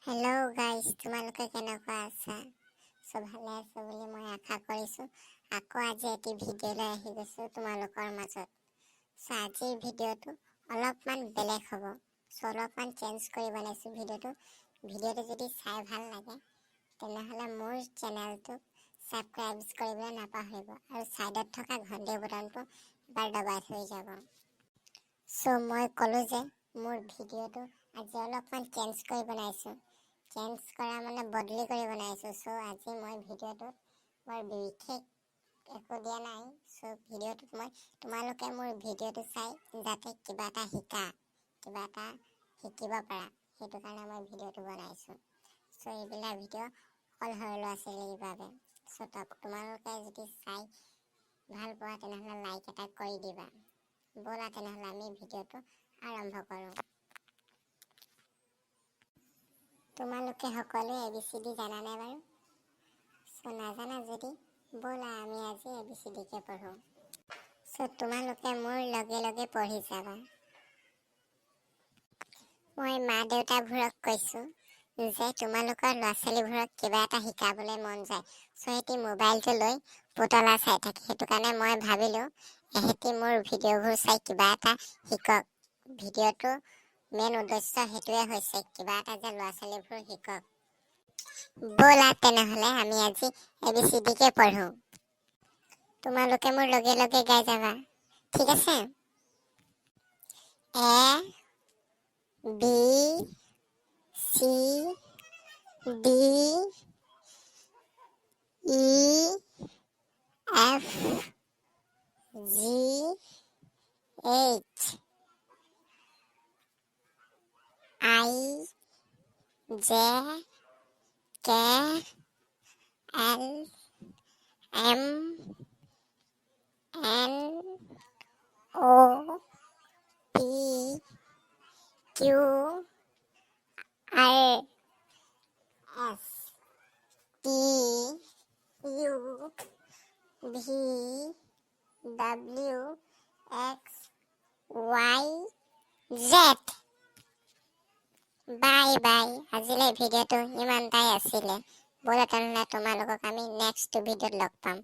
Hello' guys, তোমালোকে কেনেকুৱা আছা? ভালে আছো বুলি মই আশা কৰিছোঁ। আকৌ আজি এটি ভিডিঅ'লৈ আহি গৈছোঁ তোমালোকৰ মাজত। আজিৰ ভিডিঅ'টো অলপমান বেলেগ হ'ব। অলপমান চেঞ্জ কৰি বনাইছোঁ ভিডিঅ'টো। ভিডিঅ'টো যদি চাই ভাল লাগে তেনেহ'লে মোৰ চেনেলটোক ছাবস্ক্ৰাইব কৰিবলৈ নাপাহৰিব আৰু ছাইডত থকা ঘণ্টি বুটামটো এবাৰ দবাই থৈ যাব। মই ক'লোঁ যে মোৰ ভিডিঅ'টো আজি অলপমান চেঞ্জ কৰি বনাইছোঁ। চেঞ্জ কৰা মানে বদলি কৰি বনাইছোঁ। আজি মই ভিডিঅ'টোত বৰ বিশেষ একো দিয়া নাই। ভিডিঅ'টোত তোমালোকে মোৰ ভিডিঅ'টো চাই যাতে কিবা এটা শিকিব পাৰা, সেইটো কাৰণে মই ভিডিঅ'টো বনাইছোঁ। এইবিলাক ভিডিঅ' অকল সৰু ল'ৰা ছোৱালীৰ বাবে। তোমালোকে যদি চাই ভাল পোৱা তেনেহ'লে লাইক এটা কৰি দিবা। ব'লা তেনেহ'লে আমি ভিডিঅ'টো আৰম্ভ কৰোঁ। তোমালোকে সকলোৱে ABCD জানানে বাৰু? নাজানা যদি ব'লা আমি আজি ABCDকে পঢ়োঁ। তোমালোকে মোৰ লগে লগে পঢ়ি যাবা। মই মা দেউতাবোৰক কৈছোঁ যে তোমালোকৰ ল'ৰা ছোৱালীবোৰক কিবা এটা শিকাবলৈ মন যায়। সিহঁতি মোবাইলটো লৈ পুতলা চাই থাকে। সেইটো কাৰণে মই ভাবিলোঁ সিহঁতি মোৰ ভিডিঅ'বোৰ চাই কিবা এটা শিকক। ভিডিঅ'টো মেইন উদ্দেশ্য সেইটোৱে হৈছে কিবা এটা যে ল'ৰা ছোৱালীবোৰ শিকক। ব'লা তেনেহ'লে আমি আজি ABCDকে পঢ়োঁ। তোমালোকে মোৰ লগে লগে গাই যাবা, ঠিক আছে? Bye bye. আজিলৈ ভিডিঅ'টো ইমানটাই আছিলে। ব'লা তেনেহ'লে তোমালোকক আমি নেক্সট ভিডিঅ'ত লগ পাম।